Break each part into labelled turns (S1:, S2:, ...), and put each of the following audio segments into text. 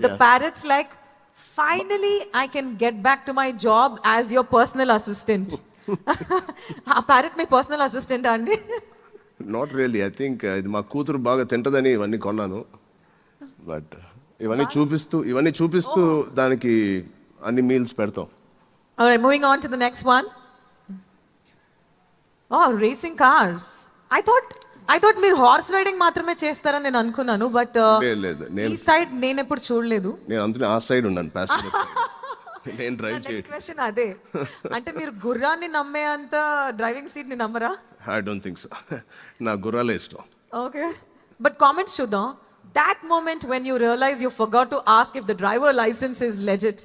S1: The parrot's like, finally, I can get back to my job as your personal assistant. Parrot my personal assistant అండి.
S2: Not really. I think ఇది మా కూతురు బాగా తింటదని ఇవన్నీ కొన్నాను. But ఇవన్నీ చూపిస్తూ దానికి అన్ని మీల్స్ పెడతాం.
S1: Alright, moving on to the next one. Oh, racing cars. I thought మీరు హార్స్ రైడింగ్ మాత్రమే చేస్తారని నేను అనుకున్నాను, బట్
S2: లేదు,
S1: ఈ సైడ్ నేను ఎప్పుడు చూడలేదు.
S2: నేను అందుకే ఆ సైడ్ ఉన్నాను, ప్యాసింజర్. నేను డ్రైవ్
S1: నెక్స్ట్ క్వశ్చన్ అదే, అంటే మీరు గుర్రాన్ని నమ్మే అంత డ్రైవింగ్ సీట్ ని నమ్మరా?
S2: I don't think so. నా గుర్రాలే ఇష్టం.
S1: ఓకే, బట్ కామెంట్స్ చూద్దాం. That moment when you realize you forgot to ask if the driver license is legit.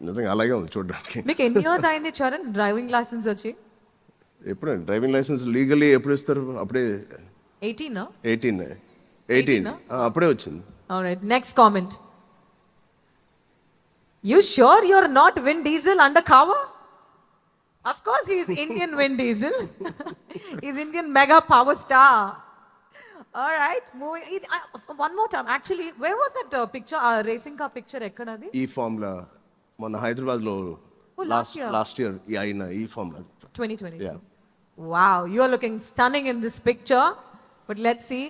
S2: నిజంగా అలాగే ఉంది చూడడానికి.
S1: మీకు ఎన్ని ఇయర్స్ అయింది చరణ్ డ్రైవింగ్ లైసెన్స్ వచ్చి?
S2: ఎప్పుడు డ్రైవింగ్ లైసెన్స్ లీగల్లీ ఎప్పుడు ఇస్తారు? అప్పుడే 18 అప్పుడే వచ్చింది.
S1: Alright, next comment. You sure you're not Vin Diesel undercover? Of course he is Indian Vin Diesel. He's Indian mega power star. All right, moving one more time. Actually, where was that picture, racing car picture ekkadadi?
S2: ఈ formula మన హైదరాబాద్ లో last year అయిన ఈ formula
S1: 2020. Yeah. Wow, you're looking stunning in this picture. But let's see.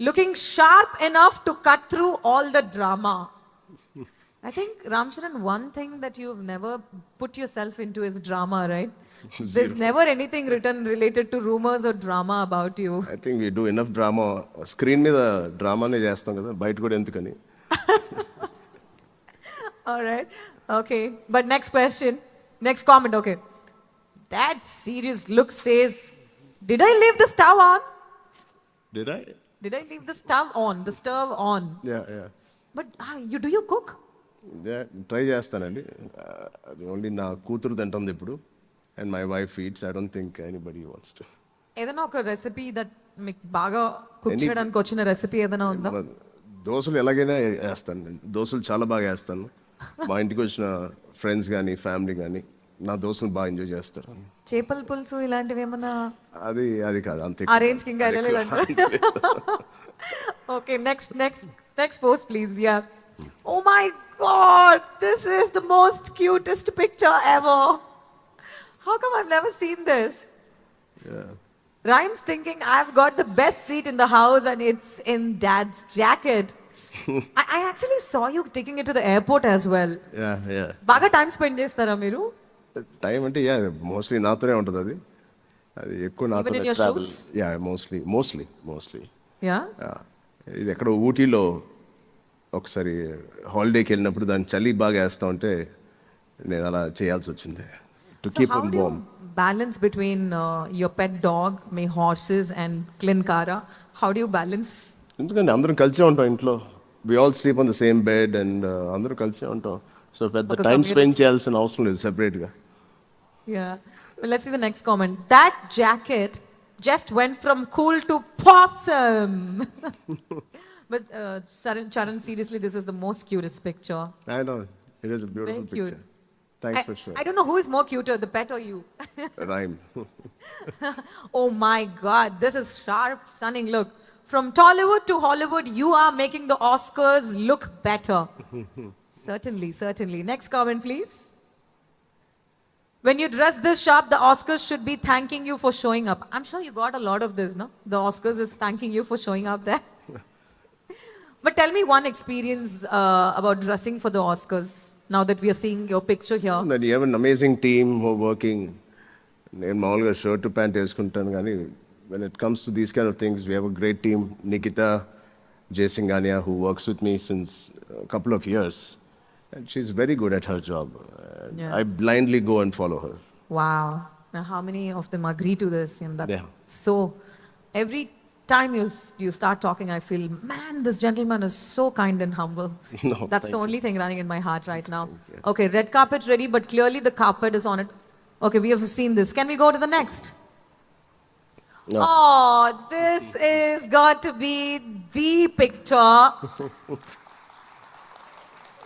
S1: Looking sharp enough to cut through all the drama. I think, Ram Charan, one thing that you've never put yourself into is drama, right? There's never anything written related to rumors or drama about you.
S2: I think we do enough drama. Screen మీద డ్రామానే చేస్తాం కదా, బయట కూడా ఎందుకని.
S1: All right. Okay. But next question. Next comment. Okay. That serious look says, did I leave the stove on?
S2: Did I
S1: leave the stove on? The stove on.
S2: Yeah.
S1: But do you cook?
S2: Try చేస్తానండి. అది only నా కూతురు తింటుంది ఇప్పుడు, and my wife eats. I don't think anybody wants to.
S1: ఏదైనా ఒక recipe that మీకు బాగా కుక్ చేయడానికి వచ్చిన రెసిపీ ఏదైనా ఉందా?
S2: దోశలు ఎలాగైనా వేస్తాను. దోశలు చాలా బాగా వేస్తాను. మా ఇంటికి వచ్చిన ఫ్రెండ్స్ కానీ ఫ్యామిలీ కానీ నా దోశలు బాగా ఎంజాయ్ చేస్తారు.
S1: చేపల పులుసు ఇలాంటివి ఏమన్నా?
S2: అది కాదు, అంతే.
S1: ఆ రేంజ్ కి ఇంకా వెళ్ళలేదంట. Okay, next post please. Yeah. Oh my God, this is the most cutest picture ever. How come I've never seen this?
S2: Yeah.
S1: Rhymes thinking I've got the best seat in the house and it's in Dad's jacket. I actually saw you taking it to the airport as well.
S2: Yeah.
S1: బాగా time spend చేస్తారా మీరు?
S2: Time అంటే mostly నాతోనే ఉంటుంది. అది ఎక్కువ నాతోనే travel. Mostly. ఇది ఎక్కడ ఊటీలో ఒకసారి హాలిడేకి వెళ్ళినప్పుడు దాని చలి బాగా వేస్తా ఉంటే నేను అలా చేయాల్సి వచ్చింది. To keep him warm.
S1: Balance between your pet dog, my horses and Klinkara. How do you balance?
S2: ఎందుకంటే అందరం కలిసే ఉంటాం ఇంట్లో. We all sleep on the same bed and అందరం కలిసే ఉంటాం. సో పెద్ద టైం స్పెండ్ చేయాల్సిన అవసరం లేదు సెపరేట్గా.
S1: Yeah. Well, let's see the next comment. That jacket just went from cool to possum. But Charan, seriously, this is the most cutest picture.
S2: I know. It is a beautiful picture. Thanks for sure.
S1: I don't know who is more cuter, the pet or you.
S2: Rhyme.
S1: Oh my God, this is sharp, stunning. Look, from Tollywood to Hollywood, you are making the Oscars look better. Certainly. Next comment, please. When you dress this sharp, the Oscars should be thanking you for showing up. I'm sure you got a lot of this, no? The Oscars is thanking you for showing up there. But tell me one experience about dressing for the Oscars, now that we are seeing your picture here.
S2: And you have an amazing team who are working. నేను మామూలుగా shirt pant వేసుకుంటాను, కానీ when it comes to these kind of things, we have a great team. Nikita Jaisingania, who works with me since a couple of years. And she's very good at her job. I blindly go and follow her.
S1: Wow. Now, how many of them agree to this? So, every time you start talking, I feel, man, this gentleman is so kind and humble.
S2: No,
S1: that's the only thing running in my heart right now. Okay, red carpet ready, but clearly the carpet is on it. Okay, we have seen this. Can we go to the next?
S2: No.
S1: Oh, this is got to be the picture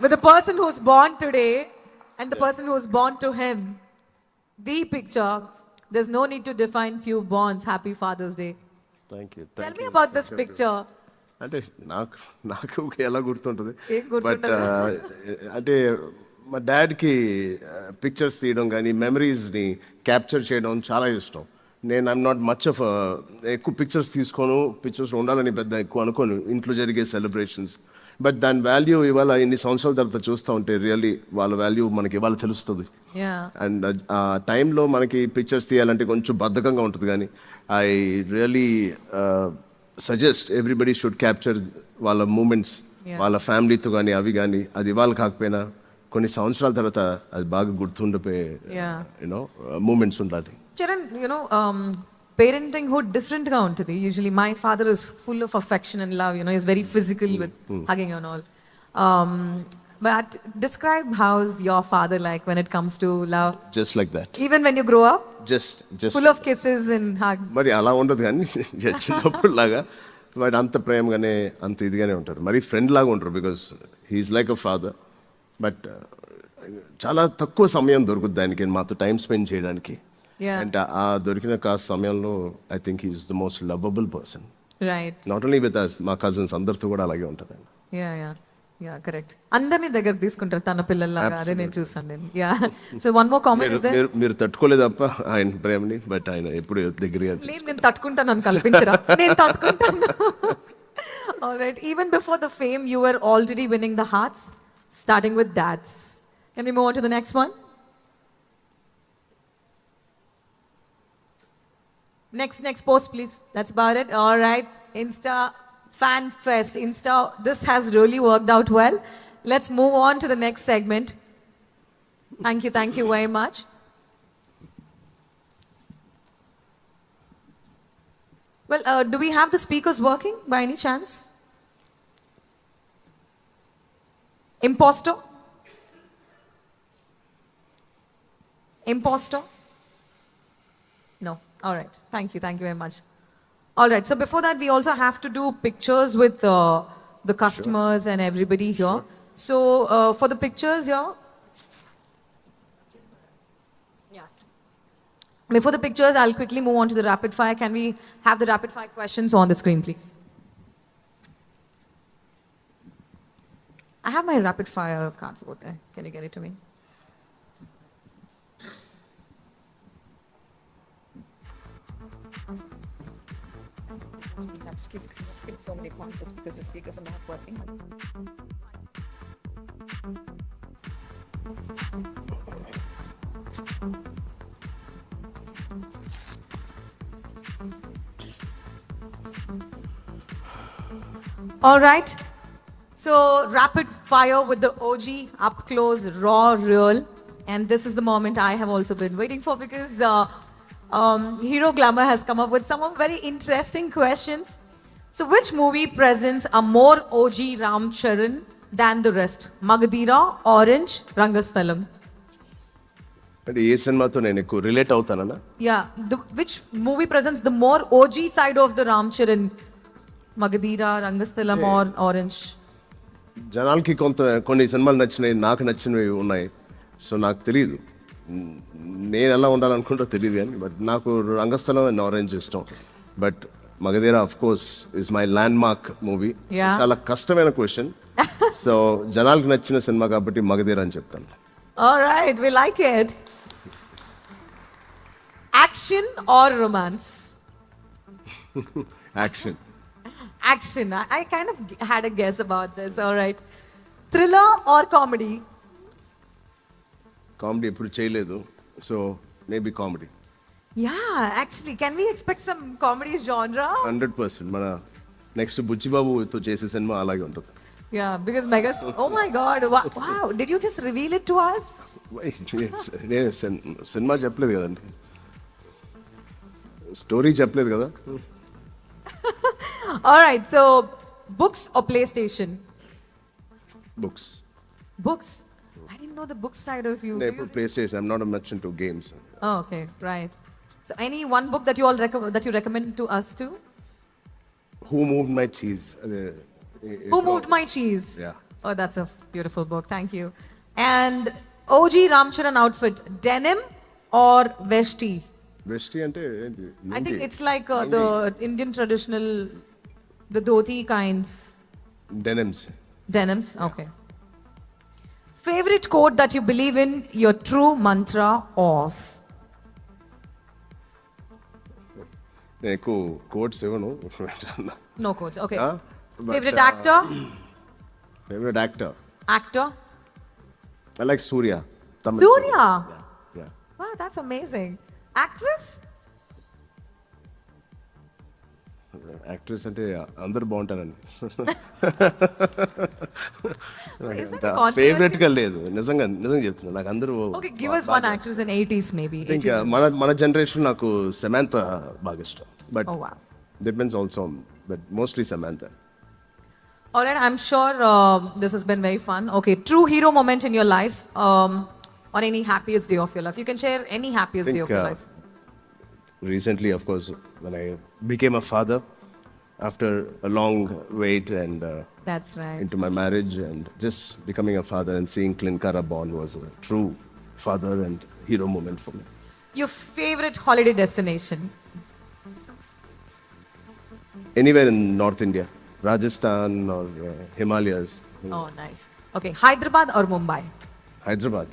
S1: with the person who's born today and the person who's born to him. The picture. There's no need to define few bonds. Happy Father's Day.
S2: Thank you.
S1: Tell me about this picture.
S2: అంటే నాకు ఎలా గుర్తుంటుంది
S1: ఏం గుర్తుండదు?
S2: అంటే మా డాడ్కి pictures తీయడం కానీ మెమరీస్ని క్యాప్చర్ చేయడం చాలా ఇష్టం. నేను ఐఎమ్ నాట్ మచ్ ఆఫ్ ఎక్కువ పిక్చర్స్ తీసుకోను, పిక్చర్స్ ఉండాలని పెద్ద ఎక్కువ అనుకోను ఇంట్లో జరిగే సెలబ్రేషన్స్. బట్ దాని వాల్యూ ఇవాళ ఇన్ని సంవత్సరాల తర్వాత చూస్తూ ఉంటే రియల్లీ వాళ్ళ వాల్యూ మనకి ఇవాళ తెలుస్తుంది.
S1: Yeah.
S2: అండ్ ఆ టైంలో మనకి పిక్చర్స్ తీయాలంటే కొంచెం బద్ధకంగా ఉంటుంది, కానీ I really suggest everybody should capture వాళ్ళ మూమెంట్స్, వాళ్ళ ఫ్యామిలీతో కానీ అవి కానీ. అది ఇవాళ కాకపోయినా కొన్ని సంవత్సరాల తర్వాత అది బాగా గుర్తుండిపోయే యూనో మూమెంట్స్ ఉండాలి.
S1: Charan, parentinghood different గా ఉంటుంది. Usually my father is full of affection and love, he's very physical with hugging and all. But describe how's your father like when it comes to love?
S2: Just like that.
S1: Even when you grow up?
S2: Just
S1: full of kisses and hugs.
S2: మరి అలా ఉండదు కానీ చిన్నప్పుడు లాగా వాడు అంత ప్రేమగానే అంత ఇదిగానే ఉంటారు. మరి ఫ్రెండ్ లాగా ఉంటారు, because he's like a father. But చాలా తక్కువ సమయం దొరుకుతుంది దానికి మాతో టైం స్పెండ్ చేయడానికి. అండ్ ఆ దొరికిన కాస్త సమయంలో I think he's the most lovable person.
S1: Right.
S2: Not only with us, మా కజిన్స్ అందరితో కూడా అలాగే ఉంటారు ఆయన.
S1: Yeah, correct. అందరినీ దగ్గర తీసుకుంటారు తన పిల్లల్లాగా. అదే నేను చూసాను నేను. So one more comment is there?
S2: మీరు తట్టుకోలేదు తప్ప ఆయన ప్రేమని, బట్ ఆయన ఎప్పుడు దగ్గరగా
S1: నేను తట్టుకుంటాను అని కల్పించరా? నేను తట్టుకుంటాను. All right. Even before the fame, you were already winning the hearts, starting with dads. Can we move on to the next one? Next post, please. That's about it. All right. Insta Fan Fest. This has really worked out well. Let's move on to the next segment. Thank you very much. Well, do we have the speakers working by any chance? Imposter? No. All right. Thank you very much. All right. So before that, we also have to do pictures with the customers and everybody here. So for the pictures here, before the pictures, I'll quickly move on to the rapid fire. Can we have the rapid fire questions on the screen, please? I have my rapid fire cards over there. Can you get it to me? I've skipped so many points just because the speakers are not working. All right. So rapid fire with the OG, up close, raw, real. And this is the moment I have also been waiting for, because Hero Glamour has come up with some very interesting questions. So which movie presents a more OG Ram Charan than the rest? Magadira, Orange, Rangasthalam.
S2: అంటే ఏ సినిమాతో నేను ఎక్కువ relate అవుతానన్నా?
S1: Which movie presents the more OG side of the Ram Charan? Magadira, Rangasthalam or Orange?
S2: జనాలకి కొన్ని సినిమాలు నచ్చినాయి, నాకు నచ్చినవి ఉన్నాయి. సో నాకు తెలియదు, నేను ఎలా ఉండాలనుకుంటా తెలియదు, కానీ బట్ నాకు రంగస్థలం అండ్ ఆరెంజ్ ఇష్టం. But Magadheera of course is my land mark movie. చాలా కష్టమైన క్వశ్చన్. సో జనాలకు నచ్చిన సినిమా కాబట్టి మగధీర అని చెప్తాను.
S1: All right, we like it. Action or romance?
S2: Action.
S1: I kind of had a guess about this. All right. Thriller or comedy?
S2: Comedy ఎప్పుడు చేయలేదు, so maybe comedy.
S1: Actually, can we expect some comedy genre?
S2: 100%. మన next బుచ్చిబాబుతో చేసే cinema అలాగే ఉంటుంది.
S1: Because oh my God, wow, did you just reveal it to us?
S2: నేను cinema చెప్పలేదు కదండి, story చెప్పలేదు కదా.
S1: All right, so books or PlayStation? Books. I didn't know the book side of you.
S2: PlayStation. I'm not a much into games.
S1: Oh, okay, right. So any one book that you recommend to us too?
S2: Who Moved My Cheese?
S1: Who Moved My Cheese?
S2: Yeah.
S1: Oh, that's a beautiful book. Thank you. And OG Ram Charan outfit, denim or vesti?
S2: Vesti ante
S1: I think it's like the Indian traditional The dhoti kinds.
S2: Denims.
S1: Denims, okay. Favorite quote that you believe in, your true mantra of?
S2: నేను ఎక్కువ quotes ఇవ్వను.
S1: No quotes, okay.
S2: But,
S1: Favorite actor?
S2: Favorite actor?
S1: Actor?
S2: I like Surya. Tamil
S1: Surya?
S2: Yeah.
S1: Wow, that's amazing. Actress?
S2: Actress అంటే అందరు బాగుంటారండి.
S1: Is that a controversy?
S2: Favourite గా లేదు, నిజంగా చెప్తున్నా. నాకు అందరూ
S1: Okay, give us one actress in 80s maybe.
S2: ఇంకా మన జనరేషన్ నాకు సమాంతా బాగా ఇష్టం. But
S1: Oh wow.
S2: Depends also, but mostly Samantha.
S1: All right, I'm sure this has been very fun. Okay, true hero moment in your life, on any happiest day of your life. You can share any happiest day of your life.
S2: Recently, of course, when I became a father after a long wait and
S1: That's right.
S2: into my marriage, and just becoming a father and seeing Klinkara born was a true father and hero moment for me.
S1: Your favorite holiday destination?
S2: Anywhere in North India, Rajasthan or Himalayas.
S1: Oh, nice. Okay, Hyderabad or Mumbai?
S2: Hyderabad.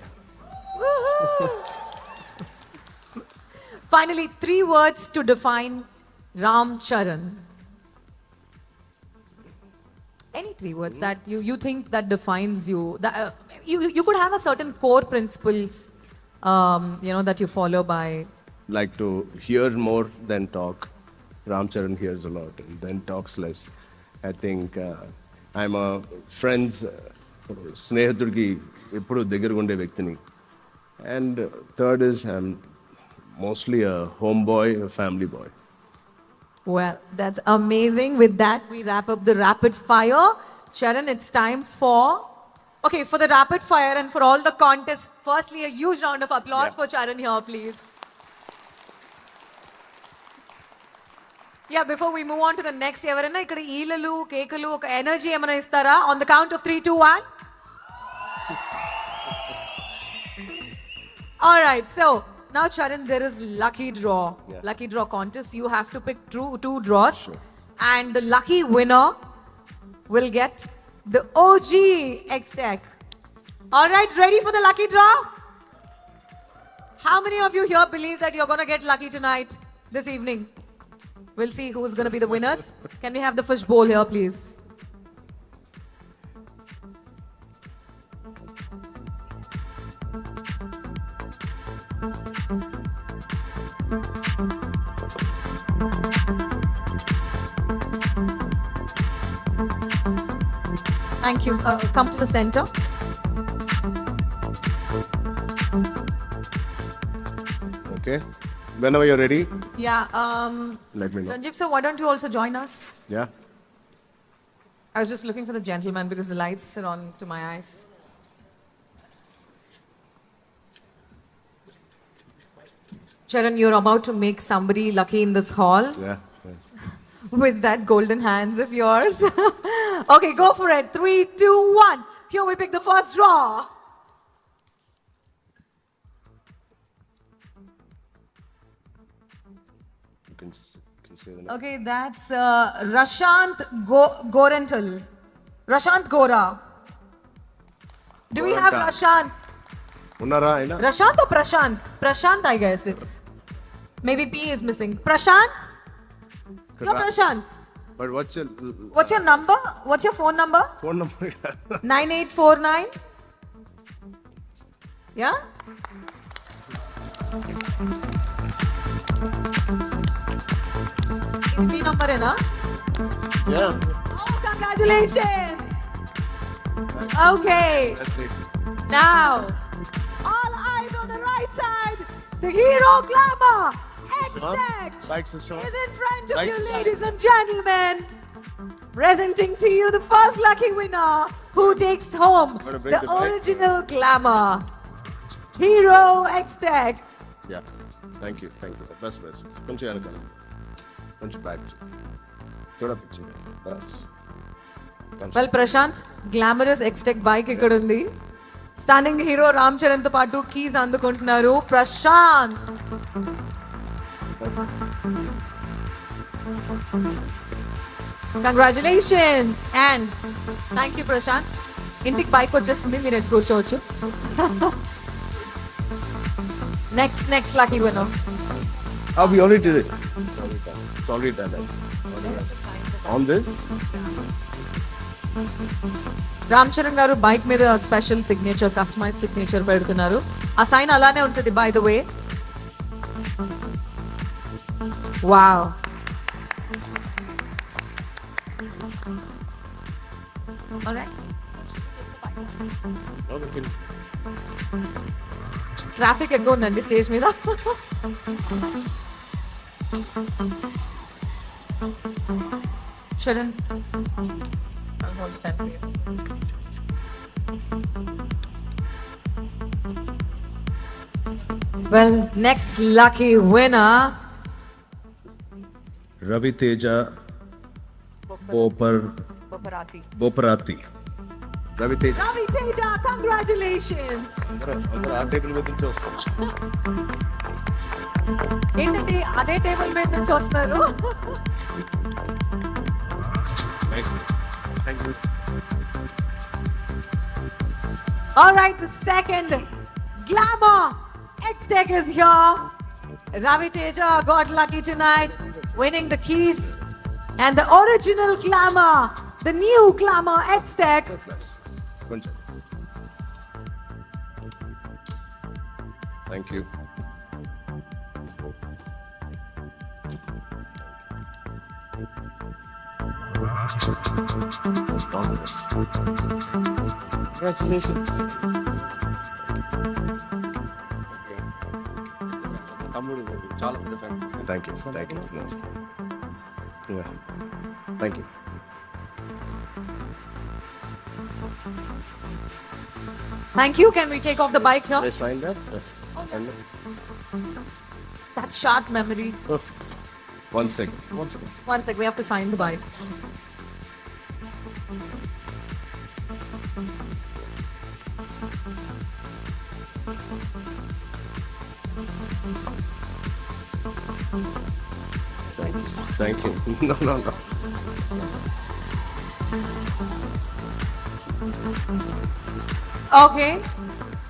S1: Finally, 3 words to define Ram Charan. Any 3 words that you think that defines you. That, you could have a certain core principles, that you follow by.
S2: Like to hear more than talk. Ram Charan hears a lot and then talks less. I think I'm a friend's స్నేహితుడికి ఎప్పుడు దగ్గరగా ఉండే వ్యక్తిని. And third is I'm mostly a homeboy, a family boy.
S1: Well, that's amazing. With that, we wrap up the rapid fire. Charan, it's time for the rapid fire and for all the contests. Firstly, a huge round of applause for Charan here, please. Yeah, before we move on to the next, ఎవరైనా ఇక్కడ ఈలలు కేకలు ఒక energy ఏమైనా ఇస్తారా? On the count of 3, 2, 1. All right, so now Charan, there is lucky draw.
S2: Yeah.
S1: Lucky draw contest. You have to pick 2 draws. Sure. And the lucky winner will get the OG X-Tech. All right, ready for the lucky draw? How many of you here believe that you're going to get lucky tonight, this evening? We'll see who's going to be the winners. Can we have the fish bowl here, please? Thank you. Come to the center.
S2: Okay. Whenever you're ready,
S1: Yeah.
S2: let me know.
S1: Sanjeev sir, why don't you also join us?
S2: Yeah.
S1: I was just looking for the gentleman because the lights are on to my eyes. Charan, you're about to make somebody lucky in this hall
S2: Yeah.
S1: with that golden hands of yours. Okay, go for it. 3, 2, 1. Here we pick the first draw.
S2: You can say the name.
S1: Okay, that's Rashant Gorental. Rashant Gora. Do we have
S2: Goranta.
S1: Rashant?
S2: ఉన్నారా అయినా?
S1: Rashant or Prashant? Prashant, I guess it's. Maybe P is missing. Prashant? You're Prashant.
S2: But what's your
S1: What's your number? What's your phone number?
S2: phone number?
S1: 9849. Yeah? ఇది మీ నంబరేనా?
S2: Yeah.
S1: Oh, congratulations! Okay.
S2: That's it.
S1: Now, all eyes on the right side. The hero glamour, X-Tech,
S2: Likes the show.
S1: is in front of you,
S2: Likes-
S1: ladies and gentlemen. Presenting to you the first lucky winner who takes home
S2: Wanna break
S1: the
S2: the mic?
S1: original glamour. Hero X-Tech.
S2: Yeah. Thank you. Best. కొంచెం వెనకాల. కొంచెం back. చూడ picture. Bus.
S1: Well, Prashant, glamorous X-Tech bike ఇక్కడ ఉంది. Stunning hero Ram Charan తో పాటు keys అందుకుంటున్నారు Prashant. Congratulations and thank you Prashant. ఇంటికి బైక్ వచ్చేస్తుంది, మీరు ఎటు కూర్చోవచ్చు. Next lucky winner.
S2: We already did it. It's already done. On this?
S1: Ram Charan garu bike మీద స్పెషల్ సిగ్నేచర్, కస్టమైజ్ సిగ్నేచర్ పెడుతున్నారు. ఆ సైన్ అలానే ఉంటుంది by the way. Wow. Traffic ఎక్కువ ఉందండి స్టేజ్ మీద. Charan, I'll hold the pen for you. Well, next lucky winner.
S3: Ravi Teja Boparati.
S2: Ravi Teja.
S1: Ravi Teja, congratulations.
S2: ఆ table మీద నుంచి వస్తాం.
S1: ఏంటండి అదే టేబుల్ మీద నుంచి వస్తున్నారు?
S2: Thank you.
S1: All right, the second glamour X-Tech is here. Ravi Teja got lucky tonight, winning the keys and the original glamour, the new glamour X-Tech.
S2: కొంచెం. Thank you.
S4: Congratulations. తమ్ముడు చాలా పెద్ద fan.
S2: Thank you. Namaste. Yeah. Thank you.
S1: Thank you. Can we take off the bike here?
S2: Can I sign that? Yes. Sign that?
S1: That's short memory.
S2: One second.
S1: One sec, we have to sign the bike.
S2: Thank you. No.
S1: Okay,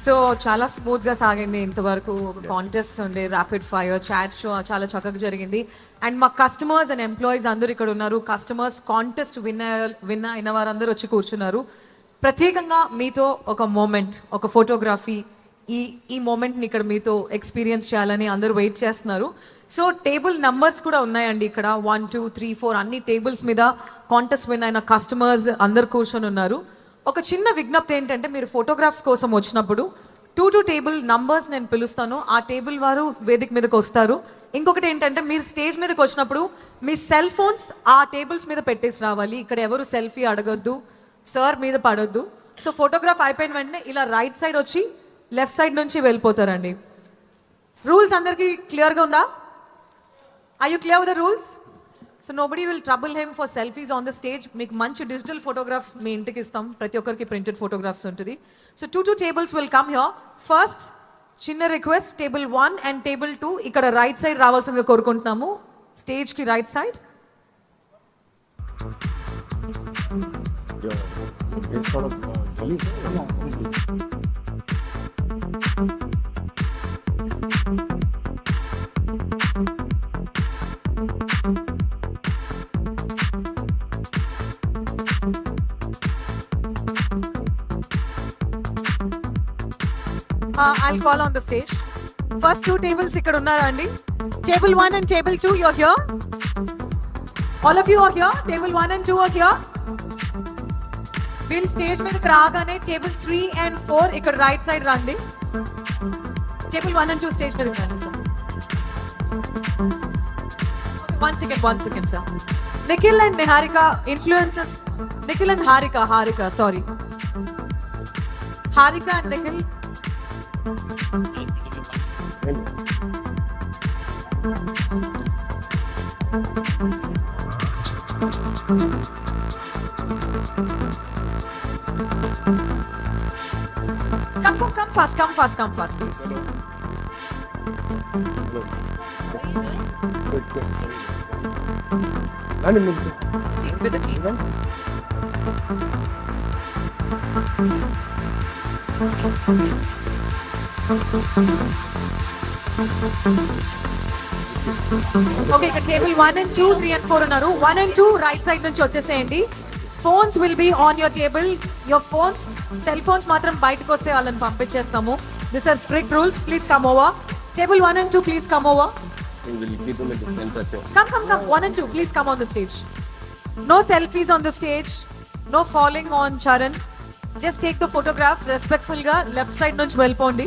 S1: so చాలా స్మూత్గా సాగింది ఇంతవరకు. ఒక contest ఉండే, rapid fire chat show చాలా చక్కగా జరిగింది. And మా కస్టమర్స్ అండ్ ఎంప్లాయీస్ అందరూ ఇక్కడ ఉన్నారు. కస్టమర్స్ కాంటెస్ట్ విన్ అయిన వారందరూ వచ్చి కూర్చున్నారు. ప్రత్యేకంగా మీతో ఒక మూమెంట్, ఒక ఫోటోగ్రఫీ, ఈ మూమెంట్ని ఇక్కడ మీతో ఎక్స్పీరియన్స్ చేయాలని అందరూ వెయిట్ చేస్తున్నారు. సో టేబుల్ నంబర్స్ కూడా ఉన్నాయండి ఇక్కడ. 1, 2, 3, 4 అన్ని టేబుల్స్ మీద కాంటెస్ట్ విన్ అయిన కస్టమర్స్ అందరు కూర్చొని ఉన్నారు. ఒక చిన్న విజ్ఞప్తి ఏంటంటే, మీరు ఫోటోగ్రాఫ్స్ కోసం వచ్చినప్పుడు 2 టేబుల్ నంబర్స్ నేను పిలుస్తాను, ఆ టేబుల్ వారు వేదిక మీదకి వస్తారు. ఇంకొకటి ఏంటంటే, మీరు స్టేజ్ మీదకి వచ్చినప్పుడు మీ సెల్ ఫోన్స్ ఆ టేబుల్స్ మీద పెట్టేసి రావాలి. ఇక్కడ ఎవరు సెల్ఫీ అడగొద్దు, సార్ మీద పడొద్దు. సో ఫోటోగ్రాఫ్ అయిపోయిన వెంటనే ఇలా రైట్ సైడ్ వచ్చి లెఫ్ట్ సైడ్ నుంచి వెళ్ళిపోతారండి. రూల్స్ అందరికీ క్లియర్గా ఉందా? Are you clear with the rules? So nobody will trouble him for selfies on the stage. మీకు మంచి డిజిటల్ ఫోటోగ్రాఫ్ మీ ఇంటికి ఇస్తాం. ప్రతి ఒక్కరికి ప్రింటెడ్ ఫోటోగ్రాఫ్స్ ఉంటుంది. So 2 tables will come here. First చిన్న రిక్వెస్ట్, టేబుల్ 1 అండ్ టేబుల్ 2 ఇక్కడ రైట్ సైడ్ రావాల్సిందిగా కోరుకుంటున్నాము. స్టేజ్కి right side. I'll call on the stage. First 2 tables ఇక్కడ ఉన్నారా అండి? Table 1 and table 2, you're here? All of you are here? Table 1 and 2 are here? వీళ్ళు stage మీదకి రాగానే టేబుల్ 3 and 4 ఇక్కడ రైట్ సైడ్ రండి. టేబుల్ 1 and 2 స్టేజ్ మీదకి రండి sir. One second sir. Nikhil and Niharika, influencers. Nikhil and Harika, sorry. Harika and Nikhil. Come fast, please. With the team. Okay, table 1 and 2, 3 and 4 ఉన్నారు. 1 and 2 right side నుంచి వచ్చేసేయండి. Phones will be on your table. Your phones, cell phones మాత్రం బయటకు వస్తే వాళ్ళని పంపించేస్తాము. These are strict rules. Please come over. Table 1 and 2, please come over. Come. 1 and 2, please come on the stage. No selfies on the stage. No falling on Charan. Just take the photograph respectful గా left side నుంచి వెళ్ళిపోండి.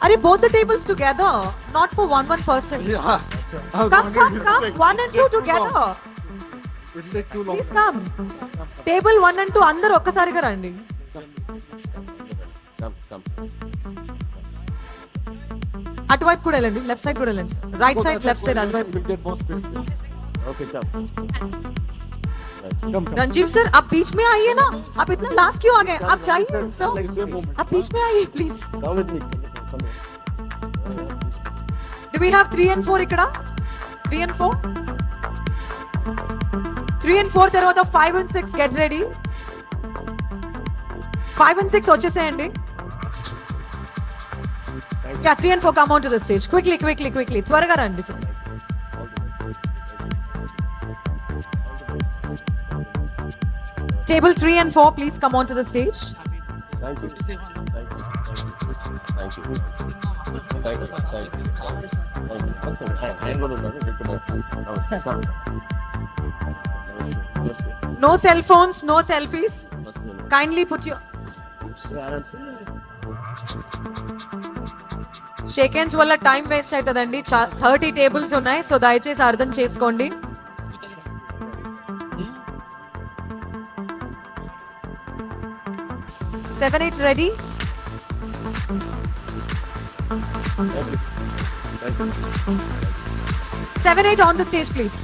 S1: Are both the tables together? Not for one person.
S4: Yeah.
S1: Come. 1 and 2 together.
S4: It'll take too long.
S1: Please come. Table 1 and 2 అందరూ ఒక్కసారిగా రండి. అటువైపు కూడా వెళ్ళండి, left side కూడా వెళ్ళండి. రైట్ సైడ్, లెఫ్ట్ సైడ్, అటువైపు.
S4: We'll get more space there. Come.
S1: Ranjeev sir, आप बीच में आइए ना. आप इतना लास्ट क्यों आ गए? आप जाइए सर. आप बीच में आइए please. Do we have 3 and 4 ఇక్కడ? 3 and 4? 3 and 4 తర్వాత 5 and 6 get ready. 5 and 6 వచ్చేసేయండి. Yeah, 3 and 4 come onto the stage. Quickly. త్వరగా రండి sir. Table 3 and 4, please come onto the stage.
S2: Thank you.
S1: No cell phones, no selfies. Kindly put your shake hands వల్ల time waste అవుతుందండి. 30 tables ఉన్నాయి, so దయచేసి అర్థం చేసుకోండి. Seven, 8 ready? Seven, 8 on the stage, please.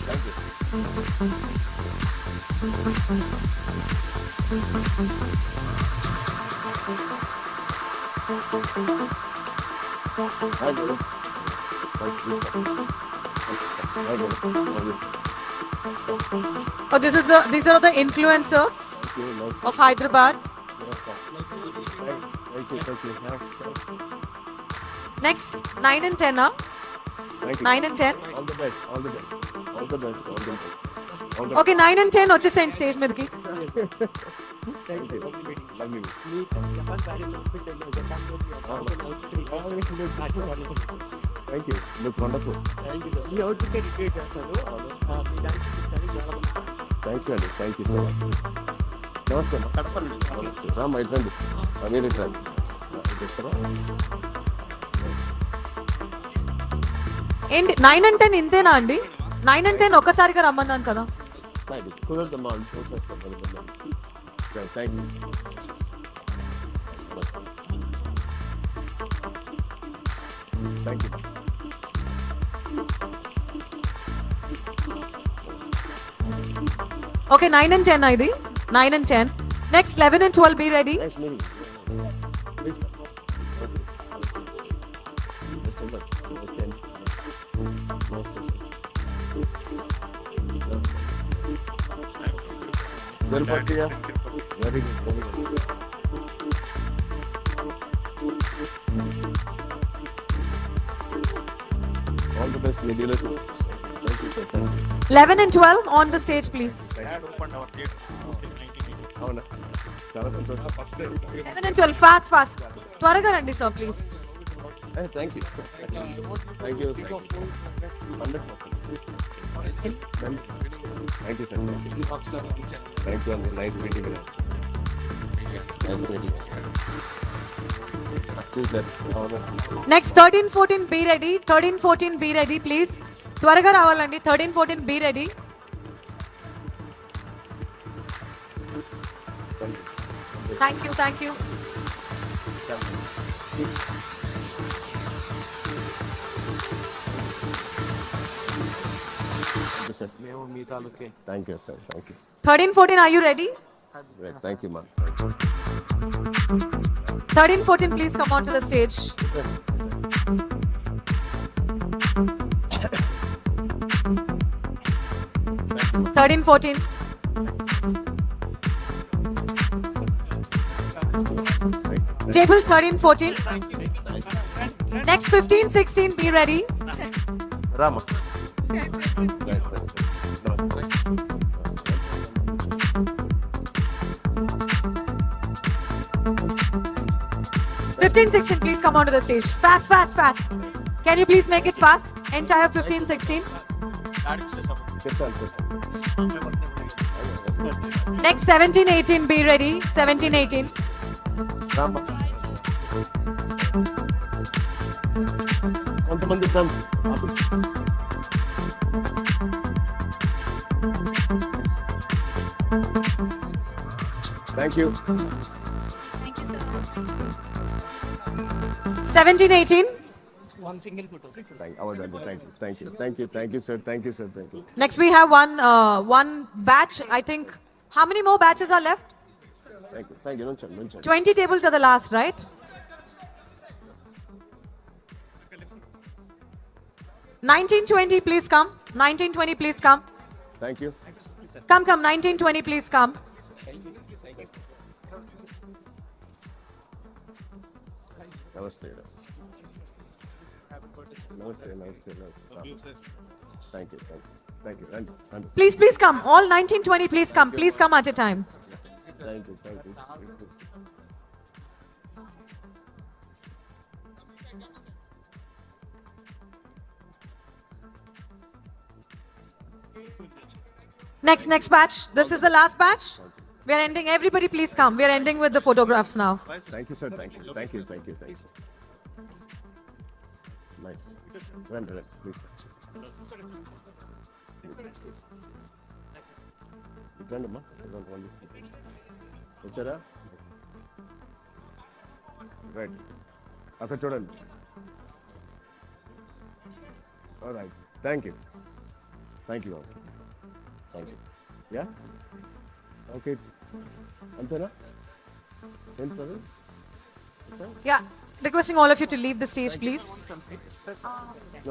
S1: Oh, these are the influencers of Hyderabad. Next, 9 and 10, huh? 9 and 10.
S2: All the best.
S1: Okay, 9 and 10 వచ్చేసేయండి stage మీదకి.
S2: Thank you. Look wonderful. Thank you, sir. Thank you so much. నమస్తే రామ్మా ఇట్రండి, మీరు ఇట్రండి.
S1: ఏంటి 9 and 10 ఇంతేనా అండి? 9 and 10 ఒక్కసారిగా రమ్మన్నాను కదా.
S2: కుదరదమ్మా. Thank you. Thank you.
S1: Okay, 9 and 10 ఇది. 9 and 10. Next, 11 and 12, be ready.
S2: Nice meeting you. Please come. Well, Patiya. Very good. All the best, Media. Thank you, sir. Thank you.
S1: 11 and 12 on the stage, please.
S2: అవునా, చాలా సంతోషం.
S1: 11 and 12, fast. త్వరగా రండి sir, please.
S2: Thank you. 100%. Thank you sir. Thank you అండి. Nice meeting.
S1: Next 13, 14 be ready. 13, 14 be ready, please. త్వరగా రావాలండి. 13, 14 be ready. Thank you.
S4: మేము మీ తాలూకే.
S2: Thank you sir. Thank you.
S1: 13, 14, are you ready?
S2: Thank you మా
S1: 13, 14, please come onto the stage. Thirteen, 14. Table 13, 14. Next 15, 16, be ready.
S2: Rama
S1: 15, 16, please come onto the stage. Fast, fast, fast. Can you please make it fast? Entire 15, 16. Next 17, 18, be ready. 17, 18.
S2: Rama కొంతమంది thank you
S1: 17, 18.
S2: Thank you sir thank you
S1: Next we have one batch. I think, how many more batches are left?
S2: Thank you నుంచండి
S1: 20 tables are the last, right? Nineteen, 20, please come. 19, 20, please come.
S2: Thank you
S1: Come, 19, 20, please come.
S2: నమస్తే thank you రండి
S1: Please come. All 19, 20, please come. Please come at a time.
S2: Thank you
S1: Next batch. This is the last batch. We are ending. Everybody, please come. We are ending with the photographs now.
S2: Thank you sir thank you nice రండి please రండి అమ్మా రండి వచ్చారా right అక్కడ చూడండి right thank you thank you yeah okay అంతేనా ఏంటి పది
S1: Yeah. Requesting all of you to leave the stage, please.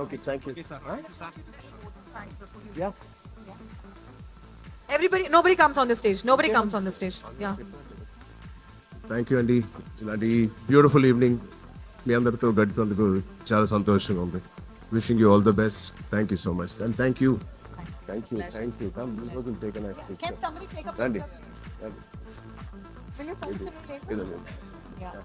S2: Okay thank you yeah
S1: Everybody, nobody comes on the stage. Nobody comes on the stage. Yeah.
S2: Thank you అండి ఇలాంటి beautiful evening మీ అందరితో గడిపినందుకు చాలా సంతోషంగా ఉంది wishing you all the best thank you so much and thank you come take a nice
S1: Can somebody take a
S2: రండి
S1: picture? Will you send it to me later?
S2: ఇదండి
S1: Yeah.